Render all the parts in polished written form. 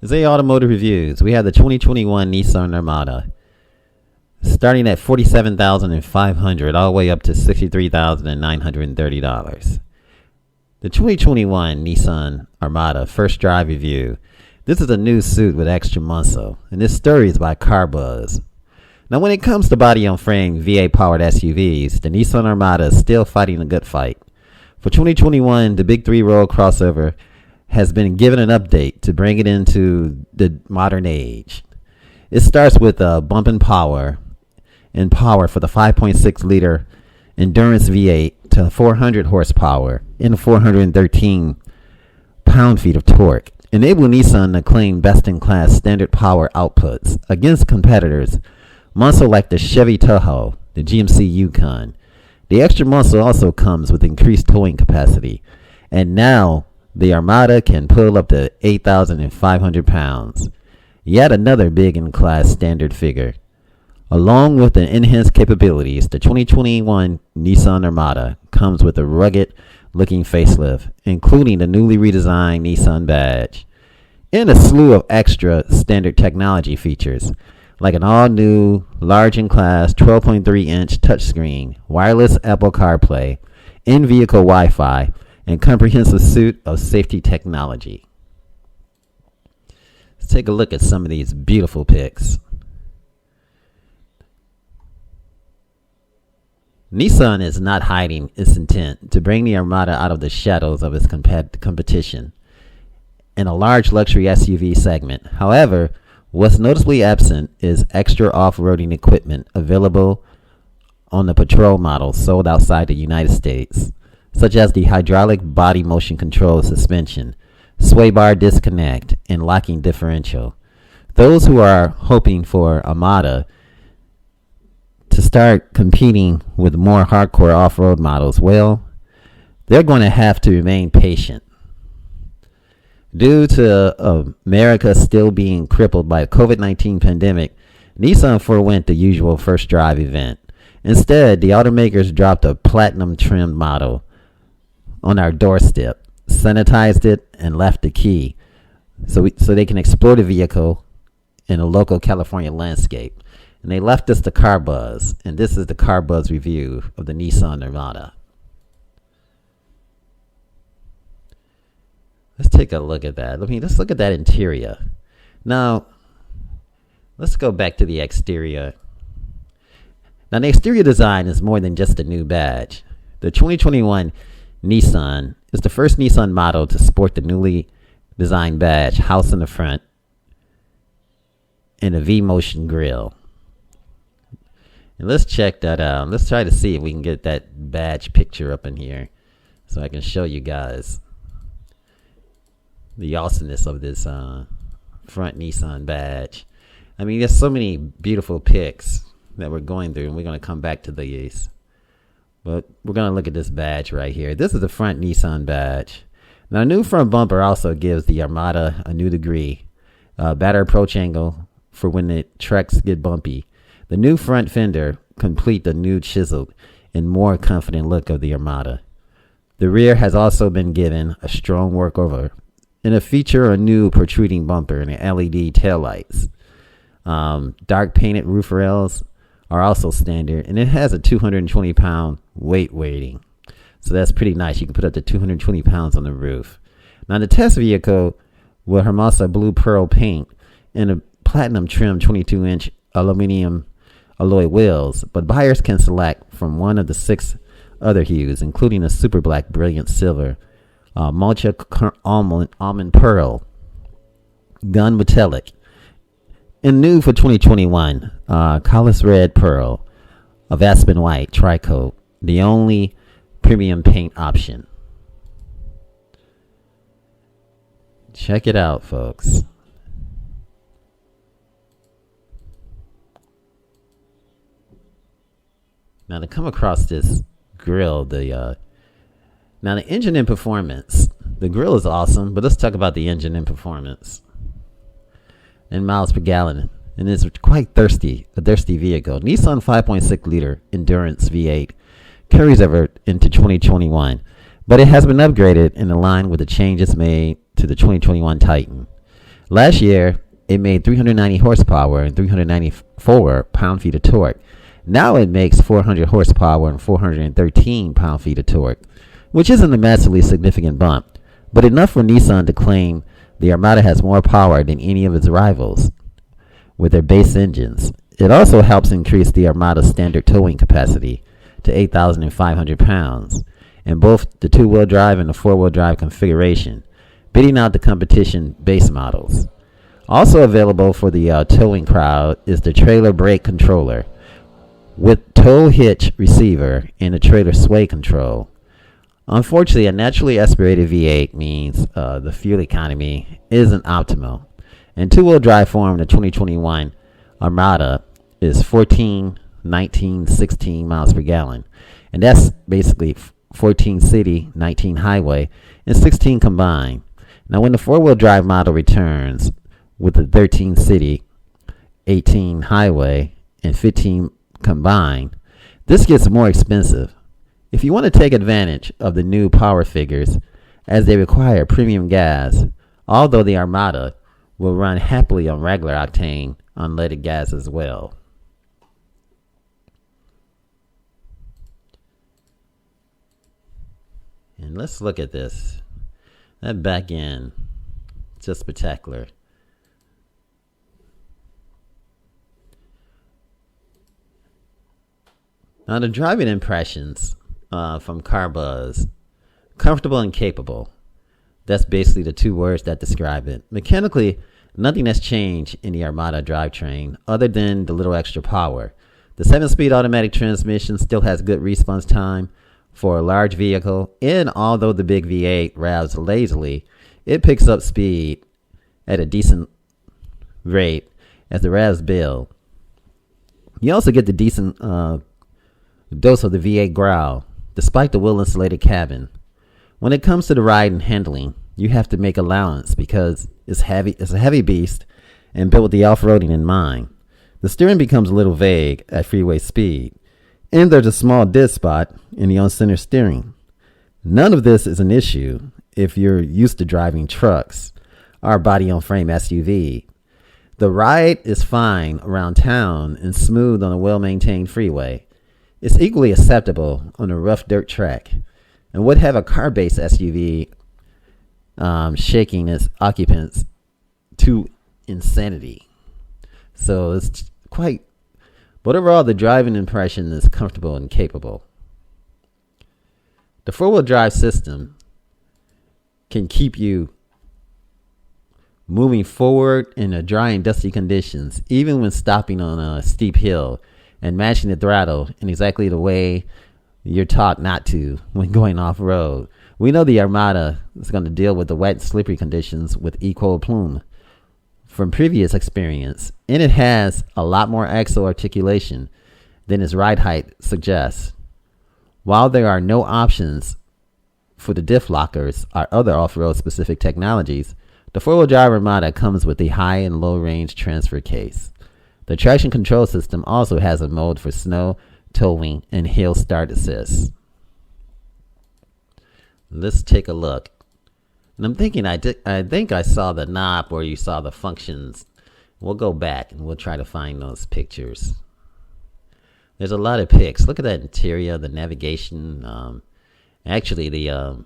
Zay Automotive Reviews. We have the 2021 Nissan Armada, starting at $47,500 all the way up to $63,930. The 2021 Nissan Armada first drive review. This is a new suit with extra muscle, and this story is by CarBuzz. Now, when it comes to body-on-frame V8-powered SUVs, the Nissan Armada is still fighting a good fight. For 2021, the big three-row crossover has been given an update to bring it into the modern age. It starts with a bump in power for the 5.6-liter endurance V8 to 400 horsepower and 413 pound-feet of torque, enabling Nissan to claim best-in-class standard power outputs against competitors, muscle like the Chevy Tahoe, the GMC Yukon. The extra muscle also comes with increased towing capacity, and now the Armada can pull up to 8,500 pounds. Yet another big-in-class standard figure. Along with the enhanced capabilities, the 2021 Nissan Armada comes with a rugged-looking facelift, including the newly redesigned Nissan badge, and a slew of extra standard technology features, like an all-new, large-in-class 12.3-inch touchscreen, wireless Apple CarPlay, in-vehicle Wi-Fi, and comprehensive suite of safety technology. Let's take a look at some of these beautiful pics. Nissan is not hiding its intent to bring the Armada out of the shadows of its competition in a large luxury SUV segment. However, what's noticeably absent is extra off-roading equipment available on the Patrol model sold outside the United States, such as the hydraulic body motion control suspension, sway bar disconnect, and locking differential. Those who are hoping for Armada to start competing with more hardcore off-road models, well, they're going to have to remain patient. Due to America still being crippled by the COVID-19 pandemic, Nissan forewent the usual first drive event. Instead, the automakers dropped a platinum trimmed model on our doorstep, sanitized it, and left the key so they can explore the vehicle in a local California landscape. And they left us the CarBuzz, and this is the CarBuzz review of the Nissan Armada. Let's take a look at that. Let's look at that interior. Now, let's go back to the exterior. Now, the exterior design is more than just a new badge. The 2021 Nissan is the first Nissan model to sport the newly designed badge, housed in the front, and a V-motion grille. And let's check that out. Let's try to see if we can get that badge picture up in here so I can show you guys the awesomeness of this front Nissan badge. I mean, there's so many beautiful pics that we're going through, and we're going to come back to these. But we're going to look at this badge right here. This is the front Nissan badge. Now, a new front bumper also gives the Armada a new degree. Better approach angle for when the tracks get bumpy. The new front fender complete the new chiseled and more confident look of the Armada. The rear has also been given a strong workover and a feature a new protruding bumper and LED taillights. Dark painted roof rails are also standard, and it has a 220-pound weight rating. So that's pretty nice. You can put up to 220 pounds on the roof. Now, the test vehicle with Hermosa blue pearl paint and a platinum trim 22-inch aluminum alloy wheels, but buyers can select from one of the 6 other hues, including a super black brilliant silver, mulcha almond pearl, gun metallic, and new for 2021, Collis red pearl of aspen white tricoat, the only premium paint option. Check it out, folks. Now, to come across this grill, the engine and performance. The grill is awesome, but let's talk about the engine and performance. In miles per gallon, and it's quite a thirsty vehicle. Nissan 5.6-liter endurance V8 carries over into 2021, but it has been upgraded in line with the changes made to the 2021 Titan. Last year, it made 390 horsepower and 394 pound-feet of torque. Now it makes 400 horsepower and 413 pound-feet of torque, which isn't a massively significant bump, but enough for Nissan to claim the Armada has more power than any of its rivals with their base engines. It also helps increase the Armada's standard towing capacity to 8,500 pounds in both the two-wheel drive and the four-wheel drive configuration, beating out the competition base models. Also available for the towing crowd is the trailer brake controller with tow hitch receiver and a trailer sway control. Unfortunately, a naturally aspirated V8 means the fuel economy isn't optimal. In two-wheel drive form, the 2021 Armada is 14, 19, 16 miles per gallon. And that's basically 14 city, 19 highway, and 16 combined. Now, when the four-wheel drive model returns with the 13 city, 18 highway, and 15 combined, this gets more expensive. If you want to take advantage of the new power figures, as they require premium gas, although the Armada will run happily on regular octane unleaded gas as well. And let's look at this. That back end, just spectacular. Now the driving impressions from CarBuzz: comfortable and capable. That's basically the two words that describe it. Mechanically, nothing has changed in the Armada drivetrain other than the little extra power. The 7-speed automatic transmission still has good response time for a large vehicle, and although the big V8 revs lazily, it picks up speed at a decent rate as the revs build. You also get the decent dose of the V8 growl, despite the well-insulated cabin. When it comes to the ride and handling, you have to make allowance because it's heavy. It's a heavy beast and built with the off-roading in mind. The steering becomes a little vague at freeway speed, and there's a small dead spot in the on-center steering. None of this is an issue if you're used to driving trucks or body-on-frame SUV. The ride is fine around town and smooth on a well-maintained freeway. It's equally acceptable on a rough dirt track, and would have a car-based SUV shaking its occupants to insanity. So it's quite, but overall the driving impression is comfortable and capable. The four-wheel drive system can keep you moving forward in the dry and dusty conditions, even when stopping on a steep hill, and matching the throttle in exactly the way you're taught not to when going off-road. We know the Armada is going to deal with the wet and slippery conditions with equal plume from previous experience, and it has a lot more axle articulation than its ride height suggests. While there are no options for the diff lockers or other off-road specific technologies, the four-wheel drive Armada comes with a high and low range transfer case. The traction control system also has a mode for snow, towing, and hill start assist. Let's take a look. And I'm thinking I think I saw the knob where you saw the functions. We'll go back and we'll try to find those pictures. There's a lot of pics. Look at that interior, the navigation. Actually, the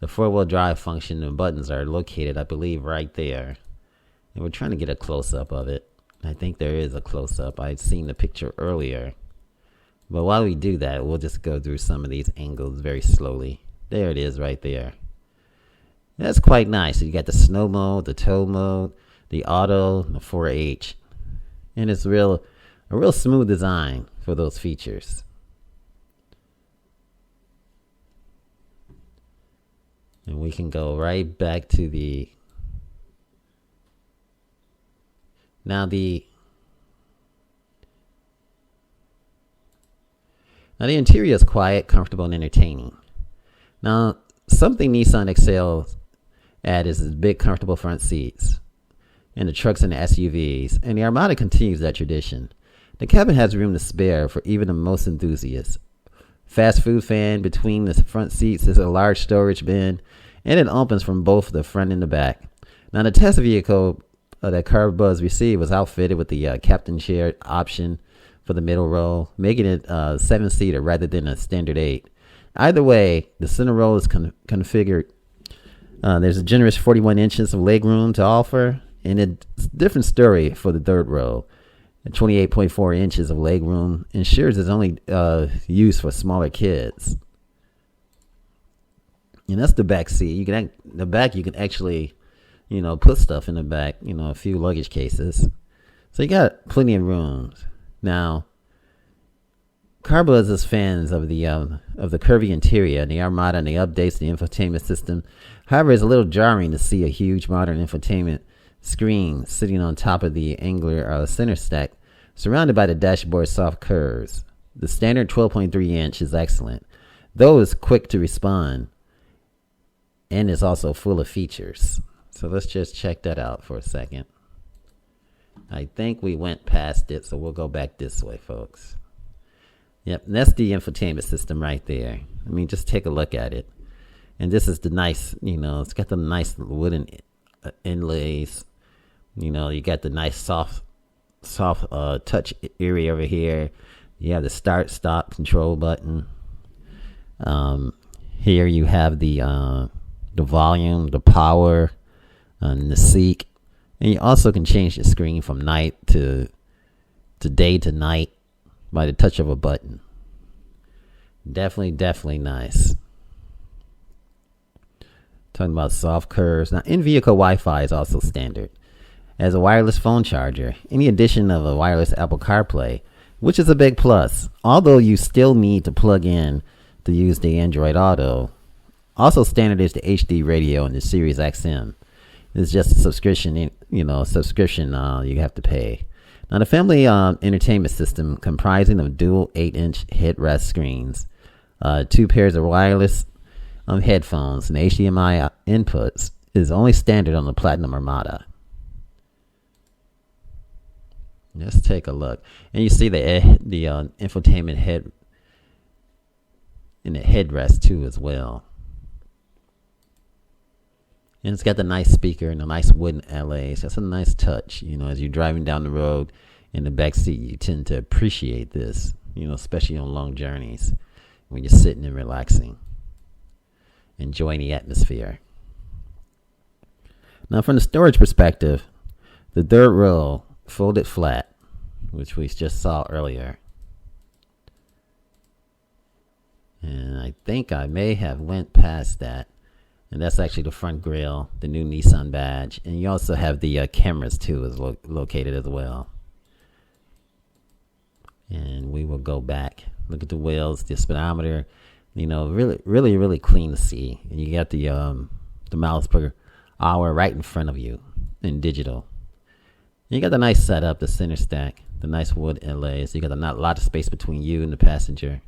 four-wheel drive function and buttons are located, I believe, right there. And we're trying to get a close-up of it. I think there is a close-up. I'd seen the picture earlier. But while we do that, we'll just go through some of these angles very slowly. There it is right there. That's quite nice. So you got the snow mode, the tow mode, the auto, the 4H. And it's a real smooth design for those features. And we can go right back to the... Now the interior is quiet, comfortable, and entertaining. Now, something Nissan excels at is its big, comfortable front seats in the trucks and the SUVs, and the Armada continues that tradition. The cabin has room to spare for even the most enthusiasts. Fast food fan between the front seats is a large storage bin, and it opens from both the front and the back. Now, the test vehicle that CarBuzz received was outfitted with the captain chair option for the middle row, making it a 7-seater rather than a standard 8. Either way, the center row is configured. There's a generous 41 inches of legroom to offer, and it's a different story for the third row. 28.4 inches of legroom ensures it's only used for smaller kids. And that's the back seat. You can actually, put stuff in the back. A few luggage cases. So you got plenty of rooms. Now, CarBuzz is fans of the curvy interior and the Armada and the updates to the infotainment system. However, it's a little jarring to see a huge modern infotainment screen sitting on top of the angular center stack, surrounded by the dashboard soft curves. The standard 12.3 inch is excellent, though it's quick to respond, and it's also full of features. So let's just check that out for a second. I think we went past it, so we'll go back this way, folks. Yep, and that's the infotainment system right there. Just take a look at it. And this is the nice, it's got the nice wooden inlays. You got the nice soft touch area over here. You have the start stop control button. Here you have the volume, the power, and the seek. And you also can change the screen from night to day to night by the touch of a button. Definitely nice. Talking about soft curves. Now, in-vehicle Wi-Fi is also standard. As a wireless phone charger, any addition of a wireless Apple CarPlay, which is a big plus, although you still need to plug in to use the Android Auto. Also standard is the HD radio and the Sirius XM. It's just a subscription, you have to pay. Now, the family entertainment system comprising of dual 8-inch headrest screens, 2 pairs of wireless headphones, and HDMI inputs is only standard on the Platinum Armada. Let's take a look. And you see the infotainment head in the headrest too as well. And it's got the nice speaker and the nice wooden LAs. That's a nice touch. As you're driving down the road in the back seat, you tend to appreciate this, especially on long journeys when you're sitting and relaxing, enjoying the atmosphere. Now, from the storage perspective, the third row folded flat, which we just saw earlier. And I think I may have went past that. And that's actually the front grille, the new Nissan badge. And you also have the cameras, too, is located as well. And we will go back. Look at the wheels, the speedometer. Really clean to see. And you got the miles per hour right in front of you in digital. And you got the nice setup, the center stack, the nice wood inlays. You got a lot of space between you and the passenger.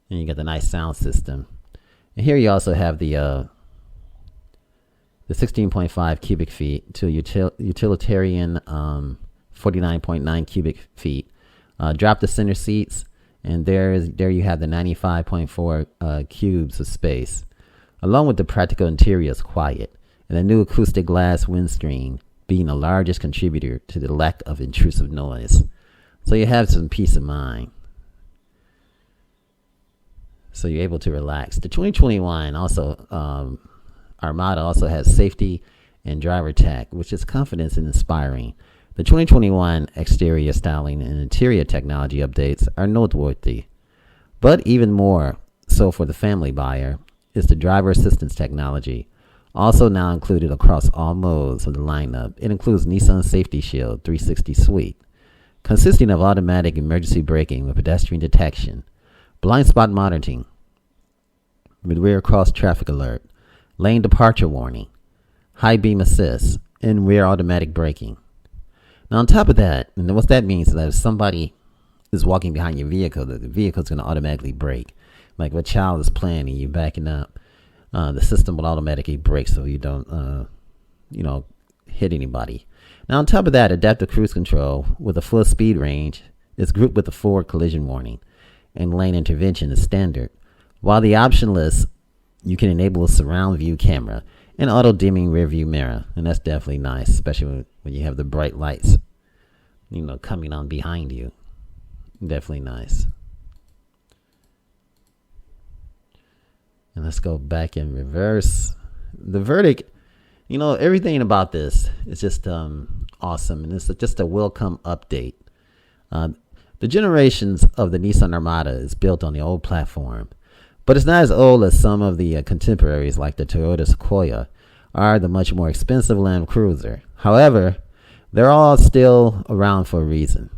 And you got the nice sound system. And here you also have the 16.5 cubic feet to utilitarian 49.9 cubic feet. Drop the center seats, and there you have the 95.4 cubes of space, along with the practical interior's quiet, and the new acoustic glass windscreen being the largest contributor to the lack of intrusive noise. So you have some peace of mind. So you're able to relax. The 2021 also Armada also has safety and driver tech, which is confidence and inspiring. The 2021 exterior styling and interior technology updates are noteworthy. But even more so for the family buyer is the driver assistance technology, also now included across all modes of the lineup. It includes Nissan Safety Shield 360 Suite, consisting of automatic emergency braking with pedestrian detection, blind spot monitoring with rear cross traffic alert, lane departure warning, high beam assist, and rear automatic braking. Now, on top of that, and what that means is that if somebody is walking behind your vehicle, the vehicle is going to automatically brake. Like if a child is playing and you're backing up, the system will automatically brake so you don't, hit anybody. Now, on top of that, adaptive cruise control with a full speed range is grouped with the forward collision warning, and lane intervention is standard. While the option list, you can enable a surround view camera and auto dimming rear view mirror, and that's definitely nice, especially when you have the bright lights, coming on behind you. Definitely nice. And let's go back in reverse. The verdict, everything about this is just awesome, and it's just a welcome update. The generations of the Nissan Armada is built on the old platform, but it's not as old as some of the contemporaries like the Toyota Sequoia or the much more expensive Land Cruiser. However, they're all still around for a reason.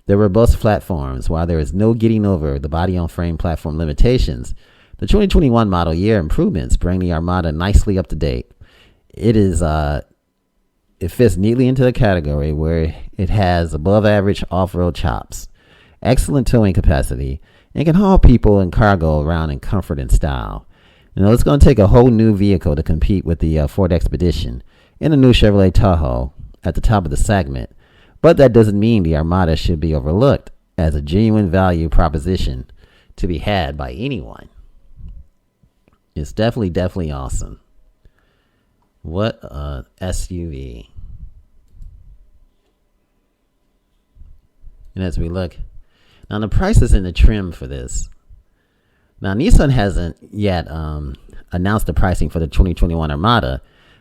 They're robust platforms. While there is no getting over the body-on-frame platform limitations, the 2021 model year improvements bring the Armada nicely up to date. It fits neatly into the category where it has above-average off-road chops, excellent towing capacity, and can haul people and cargo around in comfort and style. It's going to take a whole new vehicle to compete with the Ford Expedition and the new Chevrolet Tahoe at the top of the segment, but that doesn't mean the Armada should be overlooked as a genuine value proposition to be had by anyone. It's definitely awesome. What a SUV. And as we look, now the prices and the trim for this. Now Nissan hasn't yet announced the pricing for the 2021 Armada,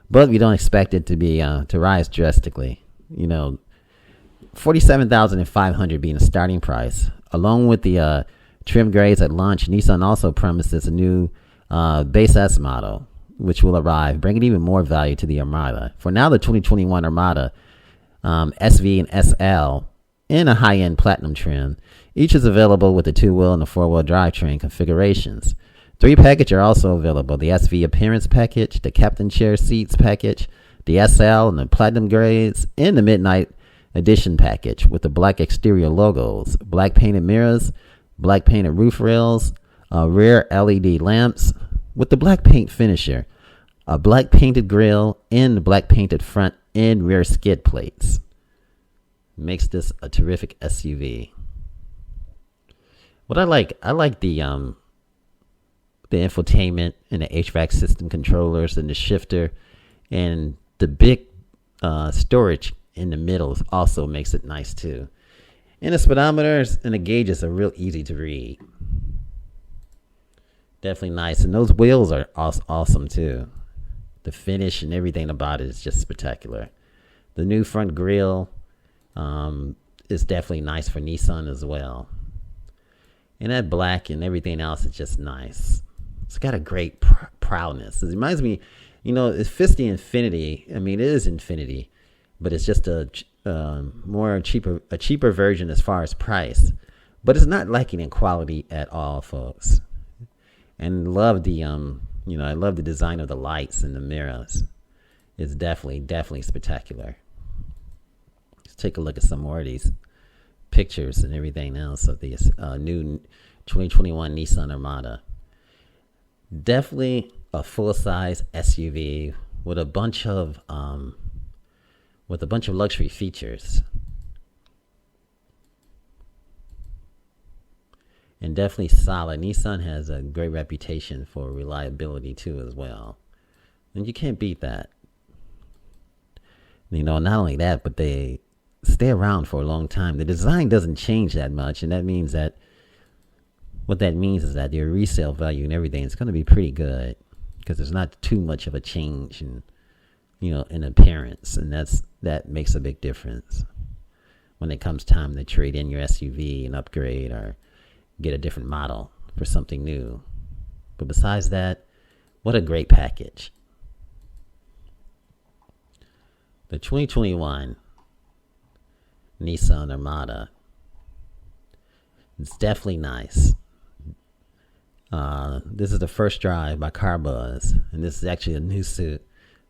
but we don't expect it to be to rise drastically. $47,500 being the starting price, along with the trim grades at launch. Nissan also promises a new base S model, which will arrive, bringing even more value to the Armada. For now, the 2021 Armada SV and SL in a high-end platinum trim, each is available with the 2-wheel and the 4-wheel drivetrain configurations. 3 packages are also available: the SV Appearance Package, the Captain Chair Seats Package, the SL and the Platinum grades, and the Midnight Edition Package with the black exterior logos, black painted mirrors, black painted roof rails, rear LED lamps with the black paint finisher, a black painted grille, and black painted front and rear skid plates. Makes this a terrific SUV. What I like the infotainment and the HVAC system controllers and the shifter, and the big storage in the middle also makes it nice too. And the speedometers and the gauges are real easy to read. Definitely nice. And those wheels are awesome too. The finish and everything about it is just spectacular. The new front grille is definitely nice for Nissan as well. And that black and everything else is just nice. It's got a great proudness. It reminds me, it fits the Infinity. I mean, it is Infinity, but it's just a cheaper version as far as price. But it's not lacking in quality at all, folks. And love the I love the design of the lights and the mirrors. It's definitely spectacular. Let's take a look at some more of these pictures and everything else of this new 2021 Nissan Armada. Definitely a full-size SUV with a bunch of luxury features. And definitely solid. Nissan has a great reputation for reliability too as well. And you can't beat that. Not only that, but they stay around for a long time. The design doesn't change that much, and that means that your resale value and everything is going to be pretty good, because there's not too much of a change in appearance, and that makes a big difference when it comes time to trade in your SUV and upgrade or get a different model for something new. But besides that, what a great package. The 2021 Nissan Armada. It's definitely nice. This is the first drive by CarBuzz, and this is actually a new suit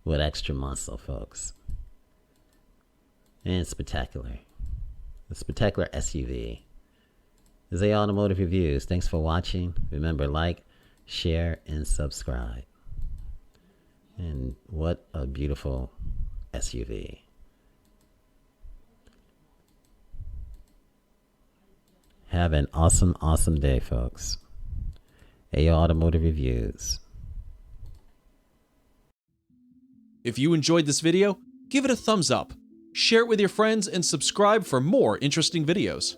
with extra muscle, folks. And it's spectacular. A spectacular SUV. This is Automotive Reviews. Thanks for watching. Remember, like, share, and subscribe. And what a beautiful SUV. Have an awesome day, folks. AO Automotive Reviews. If you enjoyed this video, give it a thumbs up, share it with your friends, and subscribe for more interesting videos.